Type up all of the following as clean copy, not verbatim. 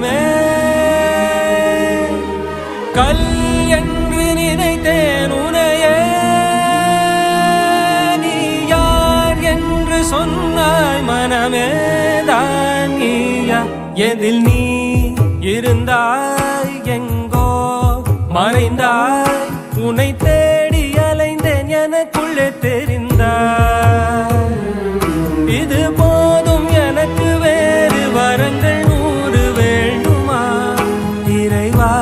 மனமே கல் என்று நினைத்தேன் உனையே நீ யார் என்று சொன்னாய் மனமே தான் நீயா எதில் நீ இருந்தாய் எங்கோ மறைந்தாய் உன்னை தேடி அலைந்தேன் எனக்குள்ளே தெரிந்தாய் இது போதும் எனக்கு வேறு வரங்கள் 100 வேண்டுமா இறைவா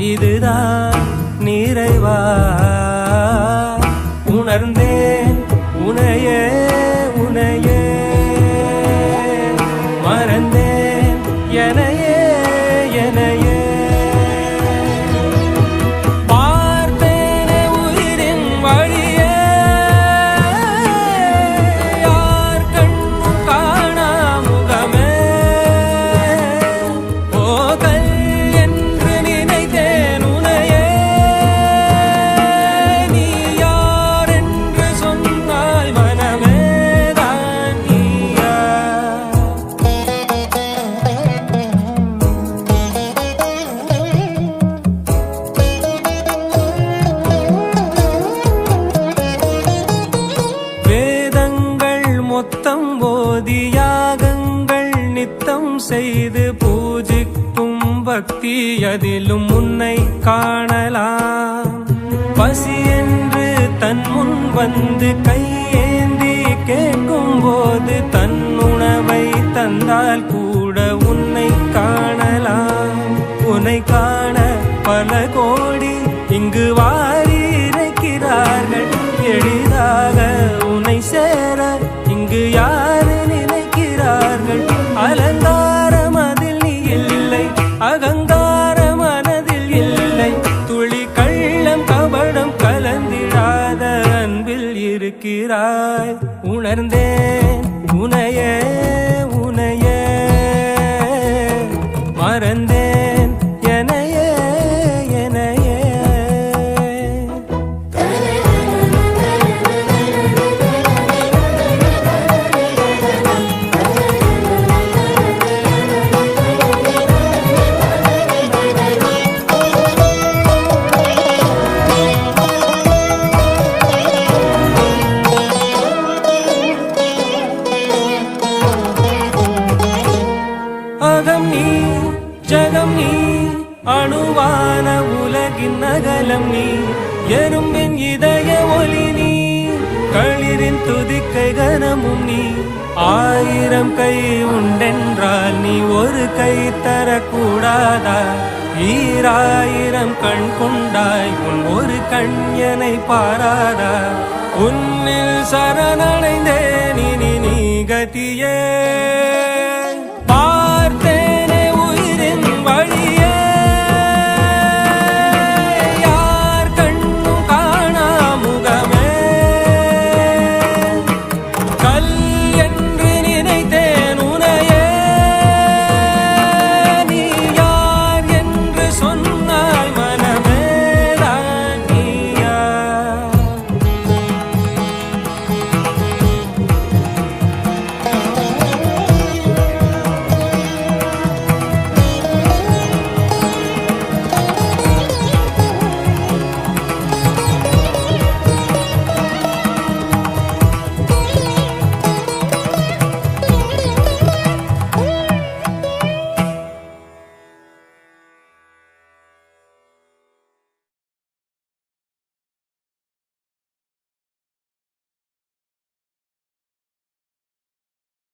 இதுதான் நிறைவா உணர்ந்தேன் உனையே உனையே மறந்தேன் எனையே எனையே பார்த்தேனே உயிரின் வழியே யார் கண்ணும் காணா முகமே போகல் என்று நினைத்தேன் உனையே நீ யார் என்று சொன்னாய் மனமே தான் நீயா வேதங்கள் மொத்தம் ஓதி யாகங்கள் நித்தம் செய்து பூஜிக்கும் பக்தி அதிலும் உன்னை காணலாம் பசி என்று தன் முன் வந்து கையேந்தி கேட்கும் போது தன் உணவை தந்தால் கூட உன்னை காணலாம் உன்னை காண பல கோடி இங்கு வாரி இறைக்கிறார்கள் எளிதாக உன்னை சேர இங்கு யாரு நினைக்கிறார்கள் அலங்காரம் அதில் நீ இல்லை அகங்கார மனதில் இல்லை துளி கள்ளம் கபடம் கலந்திடாத அன்பில் இருக்கிறாய் உணர்ந்தேன் உனையே உனையே மறந்தேன் எனையே எனையே அகம் நீ ஜகம் நீ அணுவான உலகின் அகலம் நீ எறும்பின் இதய ஒளி நீ களிரின் துதிக்கை கனமும் நீ 1000 கை உண்டென்றால் நீ ஒரு கை தரக்கூடாதா 1000 கண் கொண்டாய் உன் ஒரு கண்யனை பாராதா உன்னில் சரணடைந்தேன் இனி நீ கதியே